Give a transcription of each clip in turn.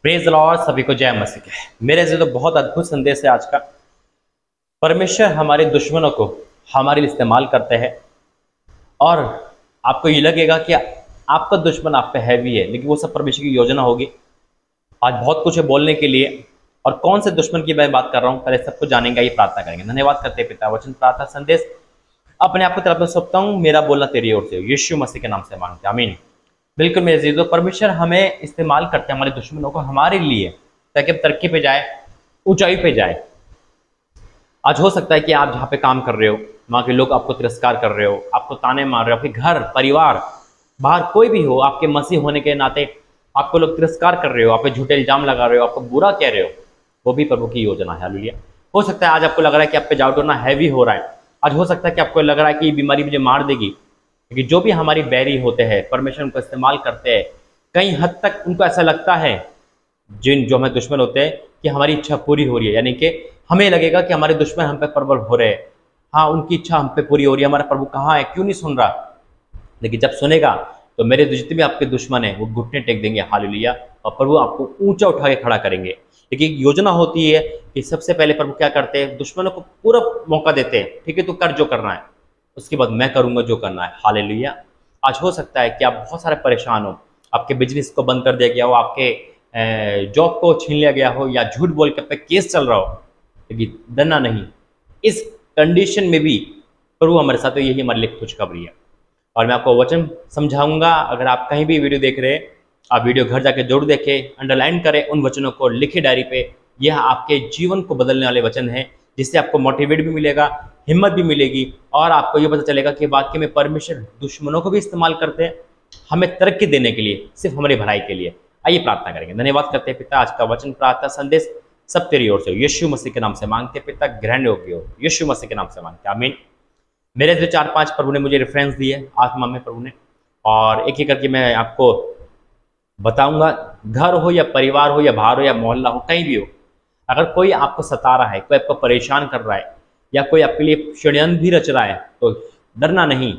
Praise the Lord. सभी को जय मसीह की। मेरे से तो बहुत अद्भुत संदेश है आज का। परमेश्वर हमारे दुश्मनों को हमारे लिए इस्तेमाल करते हैं और आपको ये लगेगा कि आपका दुश्मन आप पे हैवी है, लेकिन वो सब परमेश्वर की योजना होगी। आज बहुत कुछ है बोलने के लिए, और कौन से दुश्मन की मैं बात कर रहा हूँ पहले सबको जानेंगे। ये प्रार्थना करेंगे। धन्यवाद करते हैं पिता, वचन प्रार्थना संदेश अपने आप को तरफ में सौंपता हूँ। मेरा बोलना तेरी ओर से यीशु मसीह के नाम से मांगते हैं, आमीन। बिल्कुल मेरे अजीजों, परमेश्वर हमें इस्तेमाल करते हैं हमारे दुश्मनों को हमारे लिए, ताकि हम तरक्की पे जाए, ऊंचाई पे जाए। आज हो सकता है कि आप जहाँ पे काम कर रहे हो वहाँ के लोग आपको तिरस्कार कर रहे हो, आपको ताने मार रहे हो, आपके घर परिवार बाहर कोई भी हो, आपके मसीह होने के नाते आपको लोग तिरस्कार कर रहे हो, आप पे झूठे इल्जाम लगा रहे हो, आपको बुरा कह रहे हो। वो भी प्रभु की योजना है। हालेलुया। हो सकता है आज आपको लग रहा है कि आप पे जाउटोना हैवी हो रहा है। आज हो सकता है कि आपको लग रहा है कि ये बीमारी मुझे मार देगी, क्योंकि जो भी हमारी बैरी होते हैं परमेश्वर उनको इस्तेमाल करते हैं। कई हद तक उनको ऐसा लगता है, जो हमें दुश्मन होते हैं, कि हमारी इच्छा पूरी हो रही है, यानी कि हमें लगेगा कि हमारे दुश्मन हम पे प्रबल हो रहे हैं। हाँ, उनकी इच्छा हम पे पूरी हो रही है, हमारा प्रभु कहाँ है, क्यों नहीं सुन रहा। लेकिन जब सुनेगा तो मेरे जितने भी आपके दुश्मन हैं वो घुटने टेक देंगे। हालेलुया। और प्रभु आपको ऊंचा उठा के खड़ा करेंगे। लेकिन योजना होती है कि सबसे पहले प्रभु क्या करते हैं, दुश्मनों को पूरा मौका देते हैं। ठीक है, तू कर जो करना है, उसके बाद मैं करूंगा जो करना है। हालेलुया। आज हो सकता है कि आप बहुत सारे परेशान हो, आपके बिजनेस को बंद कर दिया गया हो, आपके जॉब को छीन लिया गया हो, या झूठ बोल के पे केस चल रहा हो, लेकिन डरना नहीं। इस कंडीशन में भी प्रभु हमारे साथ है, यही हमारे लिए खुशखबरी है। और मैं आपको वचन समझाऊंगा। अगर आप कहीं भी वीडियो देख रहे हैं, आप वीडियो घर जाके जरूर देखें, अंडरलाइन करें उन वचनों को, लिखे डायरी पे। यह आपके जीवन को बदलने वाले वचन हैं, जिससे आपको मोटिवेट भी मिलेगा, हिम्मत भी मिलेगी, और आपको ये पता चलेगा कि वाकई में परमेश्वर दुश्मनों को भी इस्तेमाल करते हैं हमें तरक्की देने के लिए, सिर्फ हमारी भलाई के लिए। आइए प्रार्थना करेंगे। धन्यवाद करते हैं पिता, आज का वचन प्रार्थना संदेश सब तेरी ओर से यीशु मसीह के नाम से मांगते पिता, ग्रहण योग्य हो, यीशु मसीह के नाम से मांगते, आमीन। मेरे जो 4-5 प्रभु ने मुझे रेफरेंस दिए आत्मा में प्रभु ने, और एक एक करके मैं आपको बताऊंगा। घर हो या परिवार हो या बाहर हो या मोहल्ला हो, कहीं भी हो, अगर कोई आपको सता रहा है, कोई आपको परेशान कर रहा है, या कोई आपके लिए षड्यंत्र भी रच रहा है, तो डरना नहीं।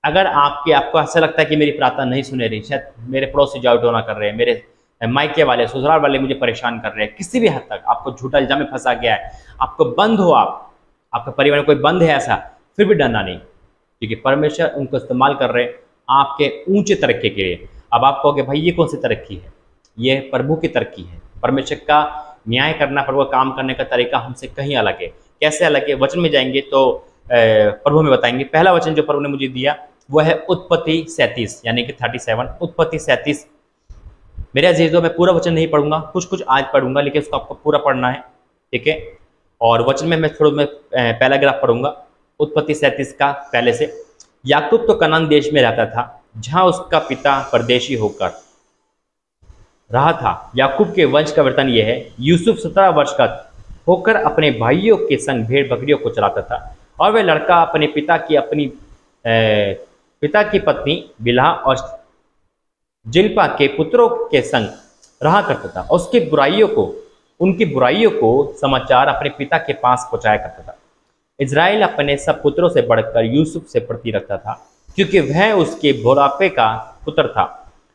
अगर आपको ऐसा लगता है कि मेरी प्रार्थना नहीं सुने रही, शायद मेरे पड़ोसी जाउटोना कर रहे हैं, मेरे मायके वाले ससुराल वाले मुझे परेशान कर रहे हैं, किसी भी हद तक आपको झूठा इल्जाम में फंसा गया है, आपको बंद हो, आपका परिवार में कोई बंद है ऐसा, फिर भी डरना नहीं, क्योंकि परमेश्वर उनको इस्तेमाल कर रहे हैं आपके ऊंचे तरक्की के लिए। अब आप कहोगे भाई ये कौन सी तरक्की है? ये प्रभु की तरक्की है। परमेश्वर का न्याय करना, प्रभु का काम करने का तरीका हमसे कहीं अलग है। कैसे अलग है? वचन में जाएंगे तो प्रभु में बताएंगे। पहला वचन जो प्रभु ने मुझे दिया वो है उत्पत्ति 37, यानी कि 37, उत्पत्ति 37। मेरे अजीजों, मैं पूरा वचन नहीं पढ़ूंगा, कुछ कुछ आज पढ़ूंगा, लेकिन उसको आपको पूरा पढ़ना है, ठीक है। और वचन में मैं पैराग्राफ पढ़ूंगा उत्पत्ति 37 का पहले से। याकूब तो कनान देश में रहता था, जहां उसका पिता परदेशी होकर रहा था। याकूब के वंश का वर्तन यह है, यूसुफ 17 वर्ष का होकर अपने भाइयों के संग भेड़ बकरियों को चलाता था, और वह लड़का अपने पिता की पत्नी बिल्हा और जिल्पा के पुत्रों के संग रहा करता था। उनकी बुराइयों को समाचार अपने पिता के पास पहुंचाया करता था। इज़राइल अपने सब पुत्रों से बढ़कर यूसुफ से प्रीति रखता था, क्योंकि वह उसके बुढ़ापे का पुत्र था,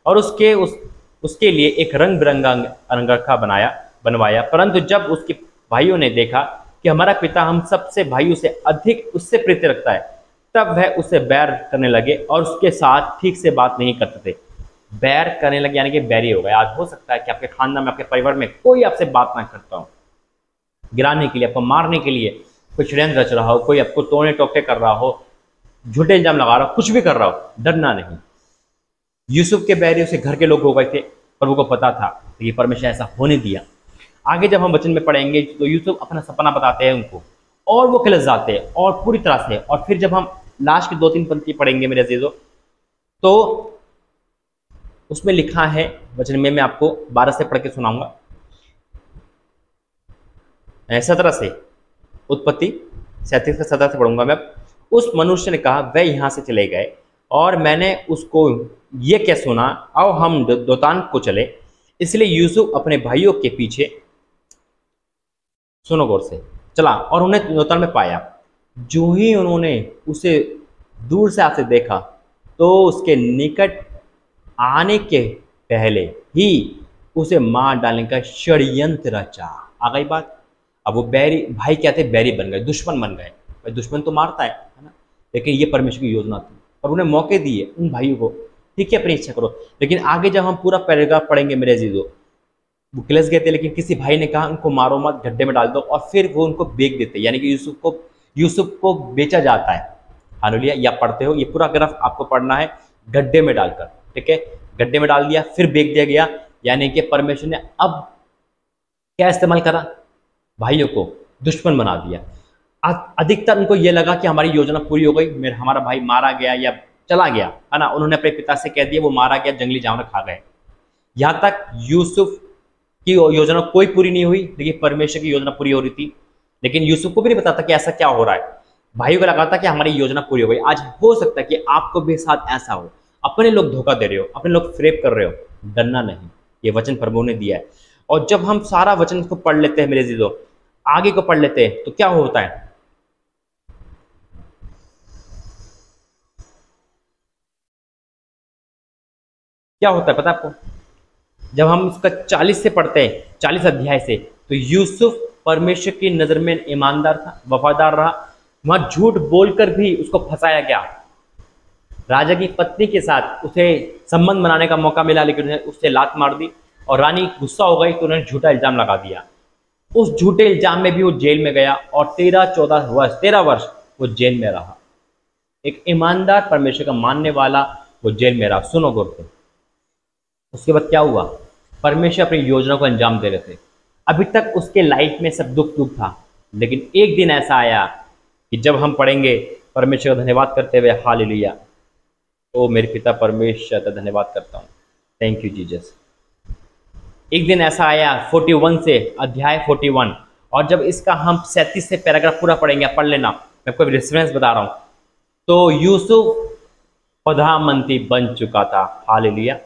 और उसके लिए एक रंग बिरंगा अंगरखा बनवाया। परंतु जब उसके भाइयों ने देखा कि हमारा पिता हम सबसे भाइयों से अधिक उससे प्रीति रखता है, तब वह उसे बैर करने लगे और उसके साथ ठीक से बात नहीं करते थे। बैर करने लगे यानी कि बैरी हो गए। आज हो सकता है कि आपके खानदान में, आपके परिवार में कोई आपसे बात ना करता हो, गिराने के लिए, आपको मारने के लिए कोई षड्यंत्र रच रहा हो, कोई आपको तोड़ने टोकते कर रहा हो, झूठे इल्जाम लगा रहा हो, कुछ भी कर रहा हो, डरना नहीं। यूसुफ के बैरी उसे घर के लोग हो गए थे, प्रभु को पता था, तो ये परमेश्वर ऐसा होने दिया। आगे जब हम वचन में पढ़ेंगे तो यूसुफ अपना सपना बताते हैं उनको, और वो खिलस जाते हैं और पूरी तरह से। और फिर जब हम लास्ट की 2-3 पंक्ति पढ़ेंगे मेरे अजीजों, तो उसमें लिखा है वचन में, मैं आपको 12 से पढ़ के सुनाऊंगा, 17 से, उत्पत्ति 37 का 17 से पढ़ूंगा मैं। उस मनुष्य ने कहा, वह यहाँ से चले गए, और मैंने उसको ये क्या सुना, आओ हम दोतान को चले। इसलिए यूसुफ अपने भाइयों के पीछे, सुनो गौर से, चला और उन्हें दोतान में पाया। जो ही उन्होंने उसे दूर से आते देखा, तो उसके निकट आने के पहले ही उसे मार डालने का षड्यंत्र रचा। आ गई बात। अब वो बैरी भाई क्या थे, बैरी बन गए, दुश्मन बन गए। भाई दुश्मन तो मारता है ना, लेकिन ये परमेश्वर की योजना थी और उन्हें मौके दिए उन भाइयों को, ठीक है अपनी इच्छा करो। लेकिन आगे जब हम पूरा पैराग्राफ पढ़ेंगे मेरे अजीजों, वो किलस गए थे, लेकिन किसी भाई ने कहा उनको मारो मत, गड्ढे में डाल दो, और फिर वो उनको बेच देते, यानी कि यूसुफ को बेचा जाता है। हालेलुया। या पढ़ते हो, ये पूरा ग्राफ आपको पढ़ना है गड्ढे में डालकर, ठीक है। गड्ढे में डाल दिया, फिर बेच दिया गया, यानी कि परमेश्वर ने अब क्या इस्तेमाल करा, भाइयों को दुश्मन बना दिया। अधिकतर उनको यह लगा कि हमारी योजना पूरी हो गई, हमारा भाई मारा गया या चला गया, है ना। उन्होंने अपने पिता से कह दिया, वो मारा गया, जंगली जानवर खा गए। यहां तक यूसुफ की योजना कोई पूरी नहीं हुई, लेकिन परमेश्वर की योजना पूरी हो रही थी। लेकिन यूसुफ को भी नहीं पता था कि ऐसा क्या हो रहा है। भाइयों को लगा था कि हमारी योजना पूरी हो गई। आज हो सकता है कि आपको भी साथ ऐसा हो, अपने लोग धोखा दे रहे हो, अपने लोग फ्रेप कर रहे हो, डरना नहीं, ये वचन प्रभु ने दिया है। और जब हम सारा वचन को पढ़ लेते हैं मेरे जीजो, आगे को पढ़ लेते हैं, तो क्या होता है, क्या होता है पता है आपको। जब हम इसका 40 से पढ़ते हैं, 40 अध्याय से, तो यूसुफ परमेश्वर की नजर में ईमानदार था, वफादार रहा। वहां झूठ बोलकर भी उसको फंसाया गया। राजा की पत्नी के साथ उसे संबंध बनाने का मौका मिला, लेकिन उन्हें उससे लात मार दी, और रानी गुस्सा हो गई तो उन्होंने झूठा इल्जाम लगा दिया। उस झूठे इल्जाम में भी वो जेल में गया, और 13 वर्ष वो जेल में रहा। एक ईमानदार परमेश्वर का मानने वाला वो जेल में रहा। सुनो गौर से, उसके बाद क्या हुआ, परमेश्वर अपनी योजना को अंजाम दे रहे थे। अभी तक उसके लाइफ में सब दुख दुख था, लेकिन एक दिन ऐसा आया कि जब हम पढ़ेंगे परमेश्वर का धन्यवाद करते हुए, हालेलुया, ओ मेरे पिता परमेश्वर का धन्यवाद करता हूँ, थैंक यू जीसस। एक दिन ऐसा आया 41 से, अध्याय 41, और जब इसका हम 37 से पैराग्राफ पूरा पढ़ेंगे, पढ़ लेना, मैं आपको रेफरेंस बता रहा हूँ। तो यूसुफ प्रधानमंत्री बन चुका था, हालेलुया,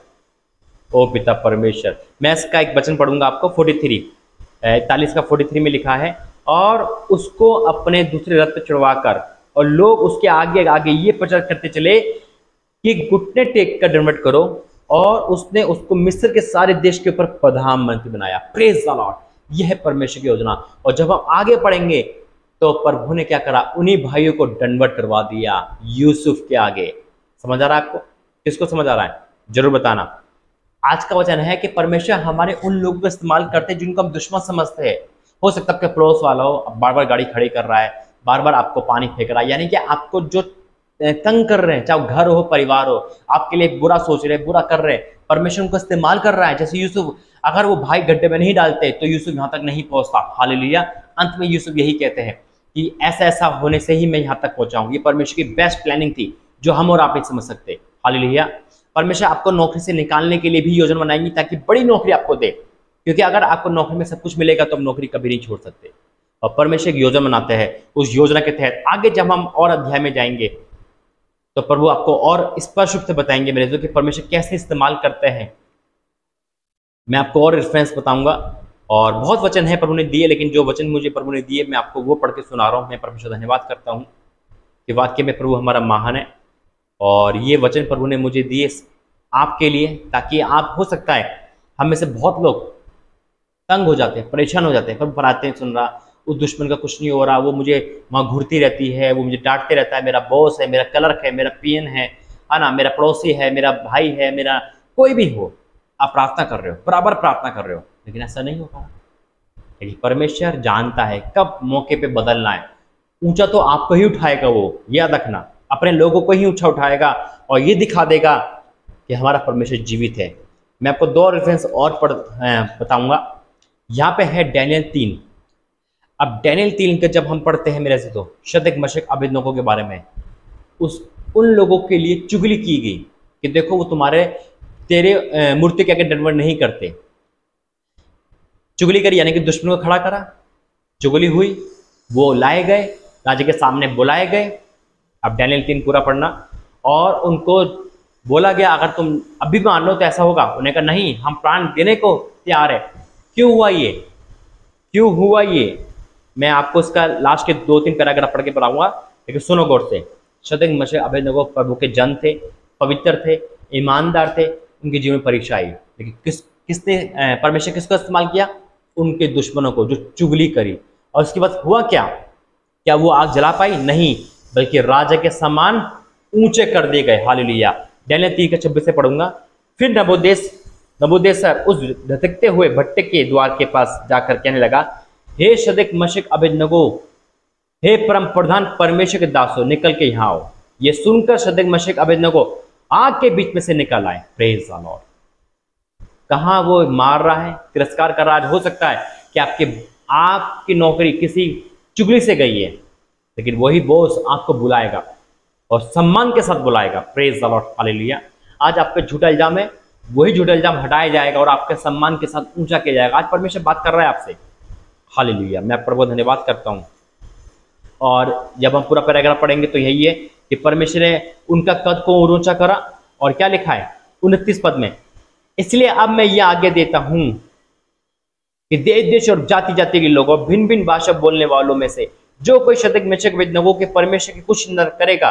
ओ पिता परमेश्वर। मैं इसका एक वचन पढ़ूंगा आपको, 41 का 43 में लिखा है, और उसको अपने दूसरे रथ पर चढ़वाकर, और लोग उसके आगे आगे ये प्रचार करते चले कि घुटने टेक कर दंडवत करो, और उसने उसको मिस्र के सारे देश के ऊपर प्रधानमंत्री बनाया। Praise the Lord. यह है परमेश्वर की योजना। और जब हम आगे पढ़ेंगे तो प्रभु ने क्या करा, उन्हीं भाइयों को दंडवत करवा दिया यूसुफ के आगे। समझ आ रहा है आपको, किसको समझ आ रहा है जरूर बताना। आज का वचन है कि परमेश्वर हमारे उन लोगों को इस्तेमाल करते हैं जिनको हम दुश्मन समझते हैं। हो सकता है आपके पड़ोस वाला हो, बार बार गाड़ी खड़ी कर रहा है, बार बार आपको पानी फेंक रहा है, यानी कि आपको जो तंग कर रहे हैं, चाहे घर हो परिवार हो, आपके लिए बुरा सोच रहे, बुरा कर रहे हैं, परमेश्वर उनको इस्तेमाल कर रहा है। जैसे यूसुफ, अगर वो भाई गड्ढे में नहीं डालते तो यूसुफ यहाँ तक नहीं पहुंचता। हालेलुया। अंत में यूसुफ यही कहते हैं कि ऐसा ऐसा होने से ही मैं यहाँ तक पहुंचा हूँ। ये परमेश्वर की बेस्ट प्लानिंग थी जो हम और आप नहीं समझ सकते। हालेलुया। परमेश्वर आपको नौकरी से निकालने के लिए भी योजना बनाएंगी ताकि बड़ी नौकरी आपको दे, क्योंकि अगर आपको नौकरी में सब कुछ मिलेगा तो हम नौकरी कभी नहीं छोड़ सकते। और परमेश्वर एक योजना बनाते हैं, उस योजना के तहत आगे जब हम और अध्याय में जाएंगे तो प्रभु आपको और स्पष्ट रूप से बताएंगे मेरे जो कि परमेश्वर कैसे इस्तेमाल करते हैं। मैं आपको और रेफरेंस बताऊंगा, और बहुत वचन है प्रभु ने दिए, लेकिन जो वचन मुझे प्रभु ने दिए मैं आपको वो पढ़ के सुना रहा हूँ। मैं परमेश्वर धन्यवाद करता हूँ कि वाक्य में प्रभु हमारा महान है, और ये वचन प्रभु ने मुझे दिए आपके लिए, ताकि आप, हो सकता है हम में से बहुत लोग तंग हो जाते हैं, परेशान हो जाते हैं, प्रभु पढ़ाते हैं, सुन रहा उस दुश्मन का कुछ नहीं हो रहा, वो मुझे वहाँ घूरती रहती है, वो मुझे डांटते रहता है, मेरा बॉस है, मेरा क्लर्क है, मेरा पीएन है ना, मेरा पड़ोसी है, मेरा भाई है, मेरा कोई भी हो, आप प्रार्थना कर रहे हो, बराबर प्रार्थना कर रहे हो, लेकिन ऐसा नहीं हो पा। लेकिन परमेश्वर जानता है कब मौके पे बदलना है। ऊंचा तो आपको ही उठाएगा, वो याद रखना, अपने लोगों को ही ऊंचा उठाएगा और ये दिखा देगा कि हमारा परमेश्वर जीवित है। मैं आपको 2 रेफरेंस और बताऊंगा। यहाँ पे है डैनियल 3। अब डैनियल 3 के जब हम पढ़ते हैं मेरे से, तो शद्रक मशक अबेदनगो के बारे में उन लोगों के लिए चुगली की गई कि देखो वो तेरे मूर्ति के आगे दंडवत नहीं करते। चुगली करी यानी कि दुश्मन को खड़ा करा, चुगली हुई, वो लाए गए, राजा के सामने बुलाए गए। अब डैनियल 3 पूरा पढ़ना, और उनको बोला गया अगर तुम अभी मान लो तो ऐसा होगा। उन्हें कहा नहीं, हम प्राण देने को तैयार है। क्यों हुआ ये, क्यों हुआ ये, मैं आपको इसका लास्ट के 2-3 पैराग्राफ पढ़ के पढ़ाऊंगा, लेकिन सुनो गौर से। शद्रक मशक अबेदनगो प्रभु के जन थे, पवित्र थे, ईमानदार थे, उनके जीवन में परीक्षा आई, लेकिन किसने परमेश्वर किसको इस्तेमाल किया? उनके दुश्मनों को, जो चुगली करी। और उसके बाद हुआ क्या वो आग जला पाई? नहीं, बल्कि राजा के समान ऊंचे कर दिए गए। हालेलुया। दानियेल 3:26 से पढ़ूंगा। फिर नबूकदनेस्सर उस धधकते हुए भट्टे के द्वार के पास जाकर कहने लगा, हे शद्रक मेशक अबेदनगो, हे परम प्रधान परमेश्वर के दासों, निकल के यहाँ आओ। ये सुनकर शद्रक मेशक अबेदनगो आग के बीच में से निकल आए। Praise the Lord. कहाँ वो मार रहा है, तिरस्कार कर रहा है। हो सकता है कि आपकी नौकरी किसी चुगली से गई है, लेकिन वही बॉस आपको बुलाएगा और सम्मान के साथ बुलाएगा। Praise the Lord. हालेलुया। आज आप पे झूठा इल्जाम है, वही झूठा इल्जाम हटाया जाएगा और आपके सम्मान के साथ ऊंचा किया जाएगा। आज परमेश्वर बात कर रहा है आपसे। हालेलुया। मैं प्रभु धन्यवाद करता हूँ। और जब हम पूरा पैराग्राफ पढ़ेंगे तो यही है कि परमेश्वर ने उनका कद को ऊंचा करा। और क्या लिखा है 29 पद में, इसलिए अब मैं ये आज्ञा देता हूं कि देश देश और जाति जाति के लोगों, भिन्न भिन्न भाषा बोलने वालों में से जो कोई शद्रक मेशक अबेदनगो के परमेश्वर की कुछ न करेगा,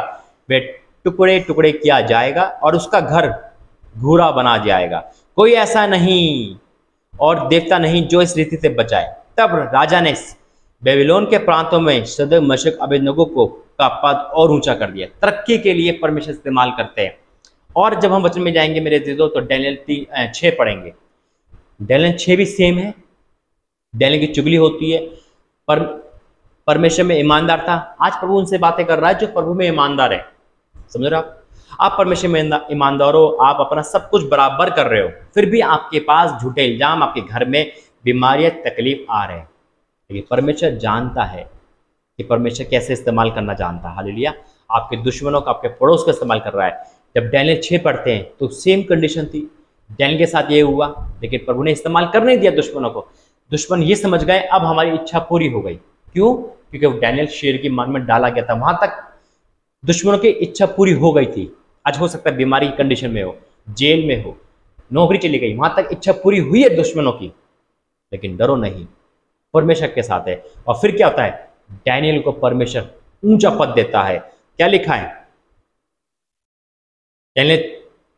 वे टुकड़े टुकड़े किया जाएगा और उसका घर घूरा बना जाएगा। कोई ऐसा नहीं और देवता नहीं जो इस रीति से बचाए। तब राजा ने बेबीलोन के प्रांतों में शद्रक मेशक अबेदनगो को का पद और ऊंचा कर दिया। तरक्की के लिए परमेश्वर इस्तेमाल करते हैं। और जब हम वचन में जाएंगे मेरे अजीजों, तो दानियेल 6 पढ़ेंगे। दानियेल 6 भी सेम है। दानियेल की चुगली होती है, पर परमेश्वर में ईमानदार था। आज प्रभु उनसे बातें कर रहा है जो प्रभु में ईमानदार है। समझ रहे आप परमेश्वर में ईमानदार हो, आप अपना सब कुछ बराबर कर रहे हो, फिर भी आपके पास झूठे इल्जाम, आपके घर में बीमारियां, तकलीफ आ रहे हैं। लेकिन परमेश्वर जानता है कि परमेश्वर कैसे इस्तेमाल करना जानता है। हालेलुया। आपके दुश्मनों का, आपके पड़ोस का इस्तेमाल कर रहा है। जब दानियेल 6 पढ़ते हैं तो सेम कंडीशन थी। दानियेल के साथ ये हुआ, लेकिन प्रभु ने इस्तेमाल करने नहीं दिया दुश्मनों को। दुश्मन ये समझ गए अब हमारी इच्छा पूरी हो गई। क्यों? क्योंकि दानियेल शेर की मान में डाला गया था। वहां तक दुश्मनों की इच्छा पूरी हो गई थी। आज हो सकता है बीमारी की कंडीशन में हो, जेल में हो, नौकरी चली गई, वहां तक इच्छा पूरी हुई है दुश्मनों की, लेकिन डरो नहीं, परमेश्वर के साथ है। और फिर क्या होता है? दानियेल को परमेश्वर ऊंचा पद देता है। क्या लिखा है दानियेल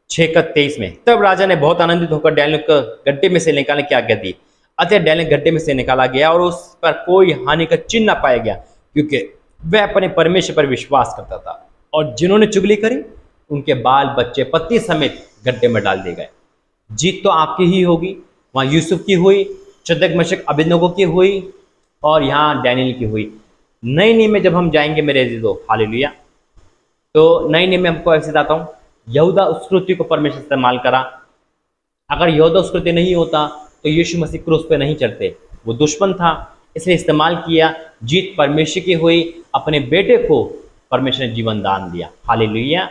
6:23 में? तब राजा ने बहुत आनंदित होकर दानियेल को गड्ढे में से निकालने की आज्ञा दी। अतः दानियेल गड्ढे में से निकाला गया और उस पर कोई हानि का चिन्ह न पाया गया, क्योंकि वह अपने परमेश्वर पर विश्वास करता था। और जिन्होंने चुगली करी उनके बाल बच्चे पत्नी समेत गड्ढे में डाल दिए गए। जीत तो आपकी ही होगी। वहां यूसुफ की हुई, शद्रक मेशक अबेदनगो की हुई, और यहाँ दानियेल की हुई। नई नियम में जब हम जाएंगे मेरे अजीजों, हालेलुया, तो नई नियम में हमको ऐसे बताता हूँ, यहूदा उत्कृति को परमेश्वर इस्तेमाल करा। अगर यहूदा उत्कृति नहीं होता तो यीशु मसीह क्रूस पे नहीं चढ़ते। वो दुश्मन था, इसलिए इस्तेमाल किया। जीत परमेश्वर की हुई, अपने बेटे को परमेश्वर ने जीवन दान दिया। हालेलुया।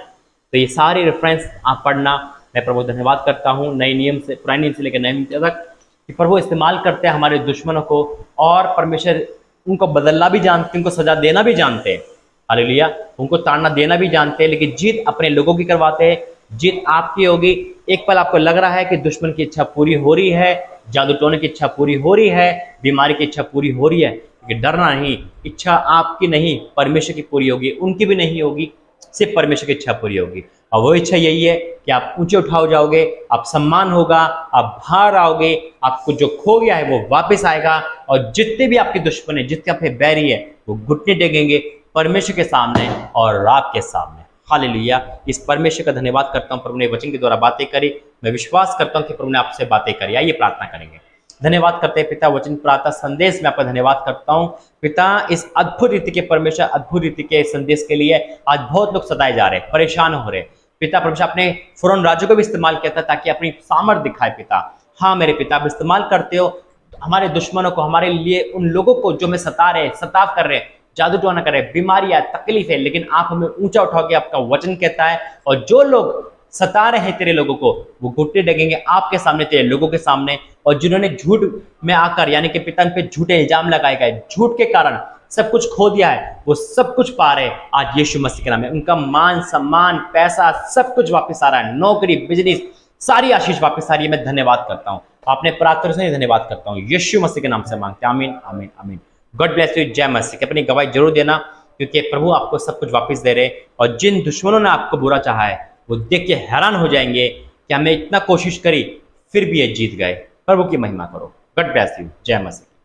तो ये सारे रेफरेंस आप पढ़ना। मैं प्रभु धन्यवाद करता हूँ नए नियम से, पुराने नियम से लेकर नए नियम तक, कि प्रभु इस्तेमाल करते हैं हमारे दुश्मनों को, और परमेश्वर उनको बदलना भी जानते, उनको सजा देना भी जानते हैं। हालेलुया। उनको ताड़ना देना भी जानते हैं, लेकिन जीत अपने लोगों की करवाते हैं। जीत आपकी होगी। एक पल आपको लग रहा है कि दुश्मन की इच्छा पूरी हो रही है, जादू टोने की इच्छा पूरी हो रही है, बीमारी की इच्छा पूरी हो रही है, लेकिन डरना नहीं। इच्छा आपकी नहीं, परमेश्वर की पूरी होगी। उनकी भी नहीं होगी, सिर्फ परमेश्वर की इच्छा पूरी होगी। और वो इच्छा यही है कि आप ऊंचे उठाओ जाओगे, आप सम्मान होगा, आप बाहर आओगे, आपको जो खो गया है वो वापस आएगा। और जितने भी आपके दुश्मन है, जितने आपके बैरी है, वो घुटने टेकेंगे परमेश्वर के सामने और आपके सामने। हालेलुया। इस परमेश्वर का धन्यवाद करता हूँ, प्रभु ने वचन के द्वारा बातें करी। मैं विश्वास करता हूँ कि प्रभु ने आपसे बातें करी। आइए प्रार्थना करेंगे। धन्यवाद करते हैं पिता, वचन प्रार्थना संदेश में आपका धन्यवाद करता हूँ पिता। इस अद्भुत रीति के परमेश्वर, अद्भुत रीति के संदेश के लिए आज बहुत लोग सताए जा रहे हैं, परेशान हो रहे हैं पिता। परमेश्वर अपने फौरन राज्यों को भी इस्तेमाल किया था ताकि अपनी सामर्थ दिखाए पिता। हाँ मेरे पिता, आप इस्तेमाल करते हो हमारे दुश्मनों को, हमारे लिए उन लोगों को जो हमें सता रहे, सताव कर रहे, जादू टोना कर रहे, बीमारियां, तकलीफ है, लेकिन आप हमें ऊंचा उठाओगे, आपका वचन कहता है। और जो लोग सता रहे हैं तेरे लोगों को, वो घुटने लगेंगे आपके सामने, तेरे लोगों के सामने। और जिन्होंने झूठ में आकर, यानी कि पिता पे झूठे इल्जाम लगाए गए, झूठ के कारण सब कुछ खो दिया है, वो सब कुछ पा रहे हैं आज यीशु मसीह के नाम में। उनका मान सम्मान, पैसा, सब कुछ वापस आ रहा है, नौकरी, बिजनेस, सारी आशीष वापस आ रही है। मैं धन्यवाद करता हूँ, आपने प्रार्थना से धन्यवाद करता हूँ, यीशु मसीह के नाम से मांगते हैं। आमीन, आमीन, आमीन। God bless you. जय मसीह। अपनी गवाही जरूर देना, क्योंकि प्रभु आपको सब कुछ वापस दे रहे। और जिन दुश्मनों ने आपको बुरा चाहा है, वो देख के हैरान हो जाएंगे कि हमने इतना कोशिश करी, फिर भी ये जीत गए। प्रभु की महिमा करो। God bless you. जय मसीह।